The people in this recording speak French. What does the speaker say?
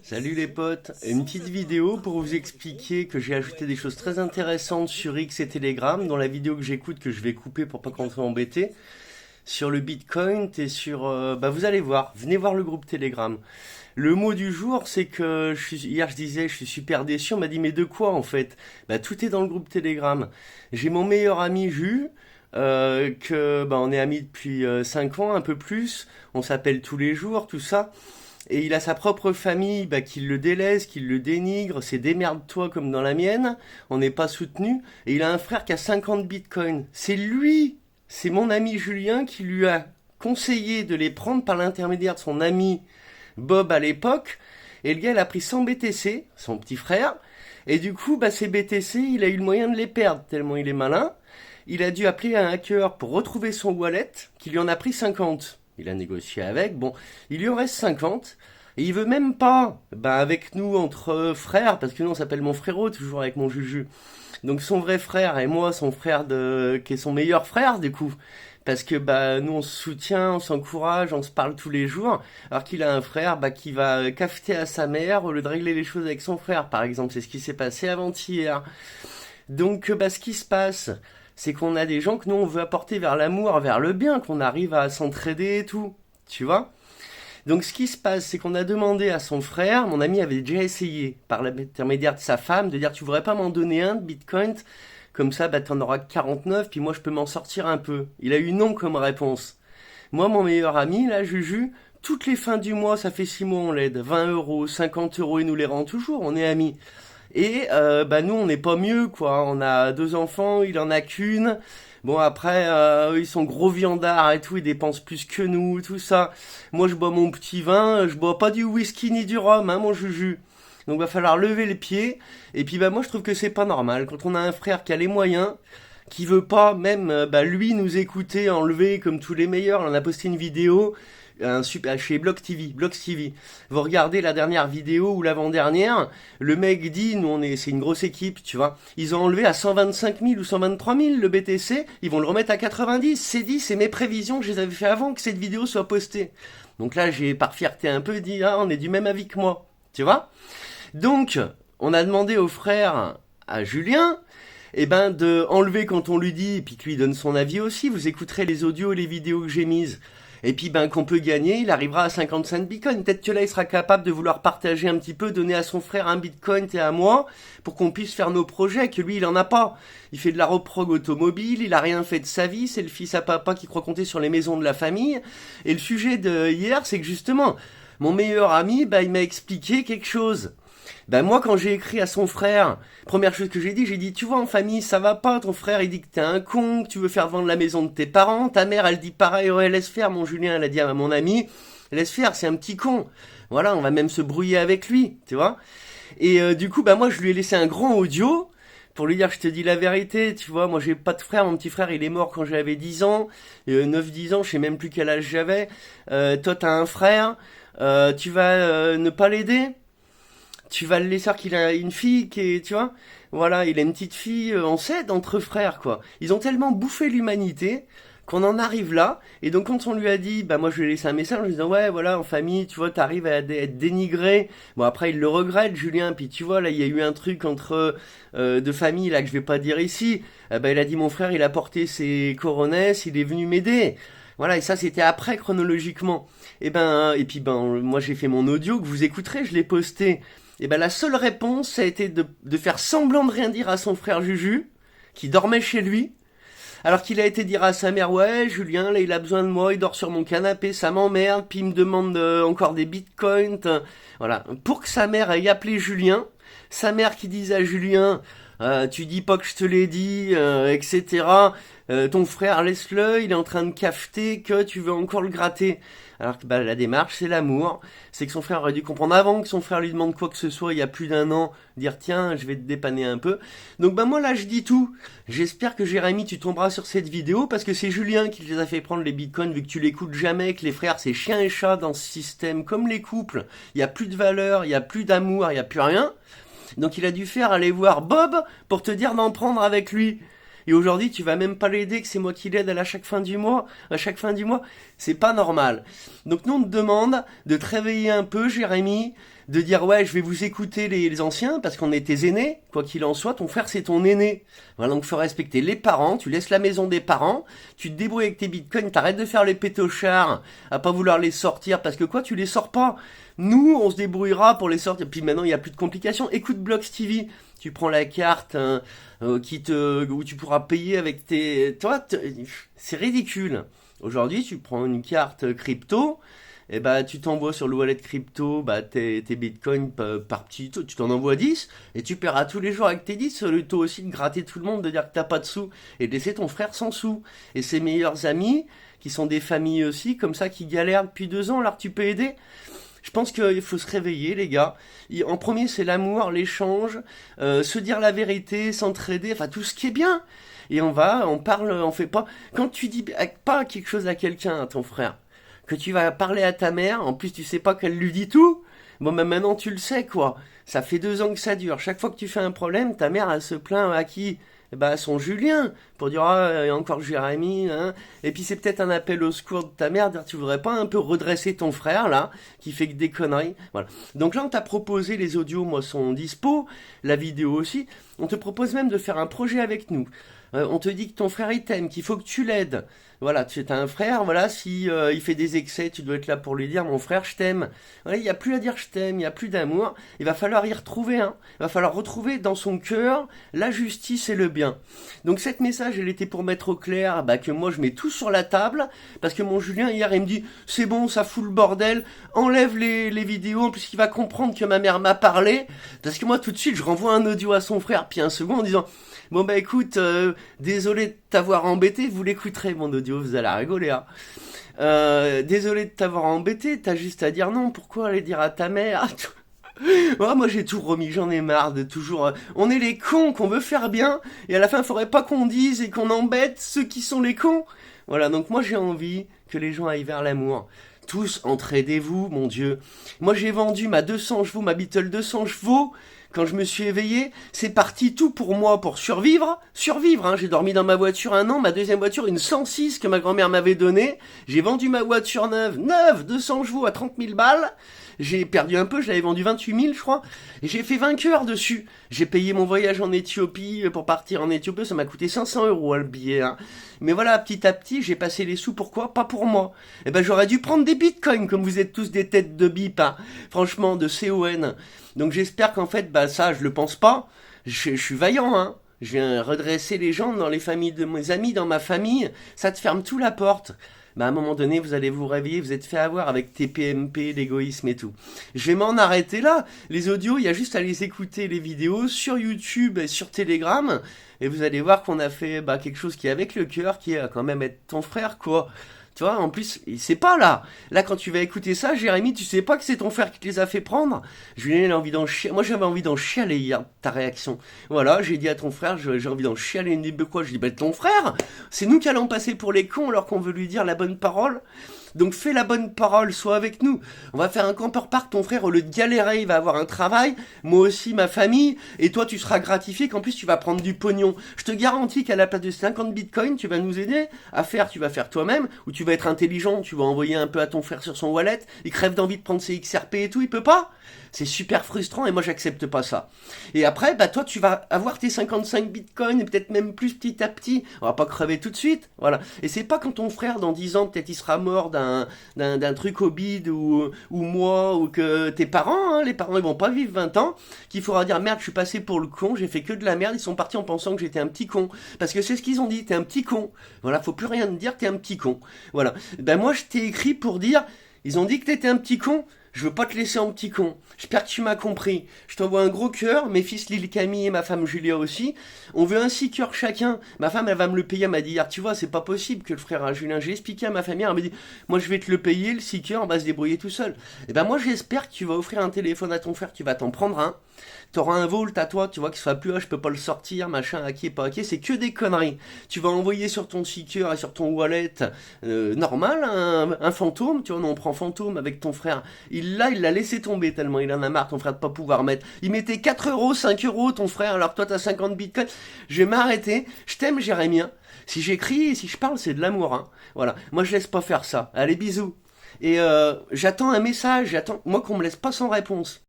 Salut les potes, une petite vidéo pour vous expliquer que j'ai ajouté des choses très intéressantes sur X et Telegram, dans la vidéo que j'écoute que je vais couper pour pas qu'on soit embêté, sur le Bitcoin et sur... vous allez voir, venez voir le groupe Telegram. Le mot du jour, c'est que hier je disais je suis super déçu, on m'a dit mais de quoi en fait? Tout est dans le groupe Telegram. J'ai mon meilleur ami Jus, on est amis depuis 5 ans, un peu plus, on s'appelle tous les jours, tout ça. Et il a sa propre famille qui le délaisse, qui le dénigre, c'est démerde-toi comme dans la mienne, on n'est pas soutenu. Et il a un frère qui a 50 bitcoins. C'est lui, c'est mon ami Julien qui lui a conseillé de les prendre par l'intermédiaire de son ami Bob à l'époque. Et le gars, il a pris 100 BTC, son petit frère. Et du coup, ces BTC, il a eu le moyen de les perdre, tellement il est malin. Il a dû appeler un hacker pour retrouver son wallet, qui lui en a pris 50. Il a négocié avec, il lui en reste 50, et il veut même pas, avec nous, entre frères, parce que nous on s'appelle mon frérot, toujours avec mon Juju. Donc son vrai frère et moi, son frère qui est son meilleur frère, du coup. Parce que nous on se soutient, on s'encourage, on se parle tous les jours, alors qu'il a un frère qui va cafeter à sa mère au lieu de régler les choses avec son frère, par exemple. C'est ce qui s'est passé avant-hier. Donc ce qui se passe, c'est qu'on a des gens que nous on veut apporter vers l'amour, vers le bien, qu'on arrive à s'entraider et tout, tu vois. Donc ce qui se passe, c'est qu'on a demandé à son frère, mon ami avait déjà essayé, par l'intermédiaire de sa femme, de dire tu voudrais pas m'en donner un de Bitcoin, comme ça t'en auras 49, puis moi je peux m'en sortir un peu. Il a eu non comme réponse. Moi mon meilleur ami, là Juju, toutes les fins du mois, ça fait 6 mois on l'aide, 20 euros, 50 euros, il nous les rend toujours, on est amis. Et nous on n'est pas mieux quoi, on a 2 enfants, il en a qu'une. Bon après ils sont gros viandards et tout, ils dépensent plus que nous, tout ça. Moi je bois mon petit vin, je bois pas du whisky ni du rhum, hein mon Juju. Donc va falloir lever les pieds. Et puis moi je trouve que c'est pas normal quand on a un frère qui a les moyens, qui veut pas même lui nous écouter, enlever comme tous les meilleurs. On a posté une vidéo chez Block TV. Vous regardez la dernière vidéo ou l'avant-dernière, le mec dit, c'est une grosse équipe, tu vois. Ils ont enlevé à 125 000 ou 123 000 le BTC, ils vont le remettre à 90. C'est mes prévisions que je les avais fait avant que cette vidéo soit postée. Donc là, j'ai par fierté un peu dit, on est du même avis que moi, tu vois. Donc, on a demandé au frère, à Julien, de enlever quand on lui dit, et puis que lui donne son avis aussi. Vous écouterez les audios et les vidéos que j'ai mises. Et puis qu'on peut gagner, il arrivera à 55 bitcoins. Peut-être que là il sera capable de vouloir partager un petit peu, donner à son frère un bitcoin et à moi, pour qu'on puisse faire nos projets, que lui il en a pas. Il fait de la reprog automobile, il a rien fait de sa vie, c'est le fils à papa qui croit compter sur les maisons de la famille. Et le sujet de hier, c'est que justement, mon meilleur ami, il m'a expliqué quelque chose. Moi quand j'ai écrit à son frère, première chose que j'ai dit, tu vois en famille ça va pas, ton frère il dit que t'es un con, que tu veux faire vendre la maison de tes parents, ta mère elle dit pareil, ouais laisse faire, mon Julien elle a dit à mon ami, laisse faire, c'est un petit con, voilà on va même se brouiller avec lui, tu vois. Et du coup moi je lui ai laissé un grand audio, pour lui dire je te dis la vérité, tu vois, moi j'ai pas de frère, mon petit frère il est mort quand j'avais 10 ans, 9-10 ans, je sais même plus quel âge j'avais, toi t'as un frère, tu vas ne pas l'aider, tu vas le laisser qu'il a une fille qui est, tu vois, voilà, il a une petite fille, on s'aide entre frères, quoi. Ils ont tellement bouffé l'humanité qu'on en arrive là. Et donc quand on lui a dit, moi je lui ai laissé un message en lui disant, ouais, voilà, en famille, tu vois, t'arrives à être dénigré. Bon après il le regrette, Julien. Puis tu vois, là il y a eu un truc entre de famille là que je vais pas dire ici. Il a dit mon frère, il a porté ses coronesses, il est venu m'aider. Voilà, et ça c'était après chronologiquement. Et puis moi j'ai fait mon audio que vous écouterez, je l'ai posté. Et la seule réponse, ça a été de faire semblant de rien dire à son frère Juju, qui dormait chez lui, alors qu'il a été dire à sa mère, ouais, Julien, là, il a besoin de moi, il dort sur mon canapé, ça m'emmerde, puis il me demande encore des bitcoins, voilà. Pour que sa mère aille appeler Julien, sa mère qui disait à Julien, tu dis pas que je te l'ai dit, etc. Ton frère, laisse-le, il est en train de cafeter, que tu veux encore le gratter. Alors que la démarche, c'est l'amour. C'est que son frère aurait dû comprendre avant que son frère lui demande quoi que ce soit il y a plus d'1 an, dire tiens, je vais te dépanner un peu. Donc moi là, je dis tout. J'espère que Jérémy, tu tomberas sur cette vidéo parce que c'est Julien qui les a fait prendre les bitcoins vu que tu l'écoutes jamais, que les frères c'est chien et chat dans ce système, comme les couples. Il y a plus de valeur, il y a plus d'amour, il y a plus rien. Donc il a dû faire aller voir Bob pour te dire d'en prendre avec lui. Et aujourd'hui, tu vas même pas l'aider, que c'est moi qui l'aide à chaque fin du mois. À chaque fin du mois, c'est pas normal. Donc nous, on te demande de te réveiller un peu, Jérémy, de dire ouais, je vais vous écouter les anciens parce qu'on est tes aînés, quoi qu'il en soit, ton frère c'est ton aîné. Voilà, donc faut respecter les parents, tu laisses la maison des parents, tu te débrouilles avec tes bitcoins, t'arrêtes de faire les pétochards, à pas vouloir les sortir parce que quoi, tu les sors pas. Nous, on se débrouillera pour les sortir. Puis maintenant, il y a plus de complications. Écoute Blocks TV, tu prends la carte où tu pourras payer avec tes. C'est ridicule. Aujourd'hui, tu prends une carte crypto. Et bah, tu t'envoies sur le wallet crypto tes bitcoins par petit taux, tu t'en envoies 10 et tu paieras tous les jours avec tes 10 le taux aussi de gratter tout le monde, de dire que t'as pas de sous et de laisser ton frère sans sous. Et ses meilleurs amis, qui sont des familles aussi, comme ça, qui galèrent depuis 2 ans, alors tu peux aider. Je pense qu'il faut se réveiller, les gars. En premier, c'est l'amour, l'échange, se dire la vérité, s'entraider, enfin tout ce qui est bien. Et on parle, on fait pas. Quand tu dis pas quelque chose à quelqu'un, à ton frère, que tu vas parler à ta mère, en plus tu sais pas qu'elle lui dit tout, bon ben maintenant tu le sais quoi. Ça fait 2 ans que ça dure. Chaque fois que tu fais un problème, ta mère elle se plaint à qui? Eh ben à son Julien, pour dire ah, il y a encore Jérémy, hein. Et puis c'est peut-être un appel au secours de ta mère, dire tu voudrais pas un peu redresser ton frère là, qui fait que des conneries. Voilà. Donc là on t'a proposé, les audios moi sont dispo, la vidéo aussi. On te propose même de faire un projet avec nous. On te dit que ton frère il t'aime, qu'il faut que tu l'aides. Voilà, tu as un frère, voilà, si il fait des excès, tu dois être là pour lui dire mon frère, je t'aime. Voilà, il n'y a plus à dire je t'aime, il n'y a plus d'amour. Il va falloir y retrouver un. Il va falloir retrouver dans son cœur la justice et le bien. Donc cette message, elle était pour mettre au clair que moi je mets tout sur la table, parce que mon Julien hier il me dit c'est bon, ça fout le bordel, enlève les vidéos, en plus il va comprendre que ma mère m'a parlé, parce que moi tout de suite je renvoie un audio à son frère, puis un second en disant bon bah écoute, désolé de t'avoir embêté, vous l'écouterez mon audio, vous allez rigoler hein. Désolé de t'avoir embêté, t'as juste à dire non, pourquoi aller dire à ta mère? Ouais, moi j'ai tout remis, j'en ai marre de toujours... on est les cons qu'on veut faire bien, et à la fin il faudrait pas qu'on dise et qu'on embête ceux qui sont les cons. Voilà, donc moi j'ai envie que les gens aillent vers l'amour. Tous, entraidez-vous, mon Dieu. Moi j'ai vendu ma 200 chevaux, ma Beetle 200 chevaux, quand je me suis éveillé, c'est parti tout pour moi, pour survivre, hein. J'ai dormi dans ma voiture 1 an, ma deuxième voiture, une 106 que ma grand-mère m'avait donnée. J'ai vendu ma voiture neuve, 200 chevaux à 30 000 balles. J'ai perdu un peu, je l'avais vendu 28 000, je crois. Et j'ai fait vainqueur dessus. J'ai payé mon voyage en Éthiopie, pour partir en Éthiopie, ça m'a coûté 500 € le billet, hein. Mais voilà, petit à petit, j'ai passé les sous, pourquoi? Pas pour moi. Eh ben, j'aurais dû prendre des bitcoins, comme vous êtes tous des têtes de bip, hein. Franchement, de CON. Donc j'espère qu'en fait, ça, je le pense pas. Je suis vaillant, hein. Je viens redresser les gens dans les familles de mes amis, dans ma famille. Ça te ferme tout la porte. À un moment donné, vous allez vous réveiller, vous êtes fait avoir avec TPMP, l'égoïsme et tout. Je vais m'en arrêter là. Les audios, il y a juste à les écouter, les vidéos, sur YouTube et sur Telegram. Et vous allez voir qu'on a fait quelque chose qui est avec le cœur, qui est quand même être ton frère, quoi. Tu vois, en plus, c'est pas là. Là, quand tu vas écouter ça, Jérémy, tu sais pas que c'est ton frère qui te les a fait prendre. Julien, il a envie d'en chialer. Moi, j'avais envie d'en chialer hier, ta réaction. Voilà, j'ai dit à ton frère, j'ai envie d'en chialer. Il me dit, quoi? Je dis, ton frère, c'est nous qui allons passer pour les cons alors qu'on veut lui dire la bonne parole. Donc fais la bonne parole, sois avec nous. On va faire un camper park, ton frère, au lieu de galérer, il va avoir un travail, moi aussi, ma famille, et toi tu seras gratifié qu'en plus tu vas prendre du pognon. Je te garantis qu'à la place de 50 bitcoins, tu vas nous aider à faire, tu vas faire toi-même, ou tu vas être intelligent, tu vas envoyer un peu à ton frère sur son wallet, il crève d'envie de prendre ses XRP et tout, il peut pas. C'est super frustrant et moi j'accepte pas ça. Et après, toi tu vas avoir tes 55 bitcoins et peut-être même plus petit à petit. On va pas crever tout de suite, voilà. Et c'est pas quand ton frère dans 10 ans peut-être il sera mort d'un truc au bide ou moi ou que tes parents, hein, les parents ils vont pas vivre 20 ans, qu'il faudra dire merde je suis passé pour le con, j'ai fait que de la merde, ils sont partis en pensant que j'étais un petit con. Parce que c'est ce qu'ils ont dit, t'es un petit con. Voilà, faut plus rien te dire, t'es un petit con. Voilà. Moi je t'ai écrit pour dire, ils ont dit que t'étais un petit con. Je veux pas te laisser en petit con. J'espère que tu m'as compris. Je t'envoie un gros cœur, mes fils Lille Camille et ma femme Julia aussi. On veut un 6 cœurs chacun. Ma femme, elle va me le payer. Elle m'a dit hier, tu vois, c'est pas possible que le frère à Julien. J'ai expliqué à ma famille, elle m'a dit, moi je vais te le payer, le 6 cœurs, on va se débrouiller tout seul. Et moi j'espère que tu vas offrir un téléphone à ton frère, tu vas t'en prendre un. T'auras un Volt à toi, tu vois, qui sera plus, je peux pas le sortir, machin, hacké, pas hacké, c'est que des conneries. Tu vas envoyer sur ton seeker et sur ton wallet normal un fantôme, tu vois, on prend fantôme avec ton frère, il il l'a laissé tomber tellement il en a marre, ton frère, de pas pouvoir mettre. Il mettait 4 euros, 5 euros, ton frère, alors toi t'as 50 bitcoins. Je vais m'arrêter. Je t'aime, Jérémy. Si j'écris et si je parle, c'est de l'amour. Hein. Voilà. Moi, je laisse pas faire ça. Allez, bisous. Et j'attends un message. Moi, qu'on me laisse pas sans réponse.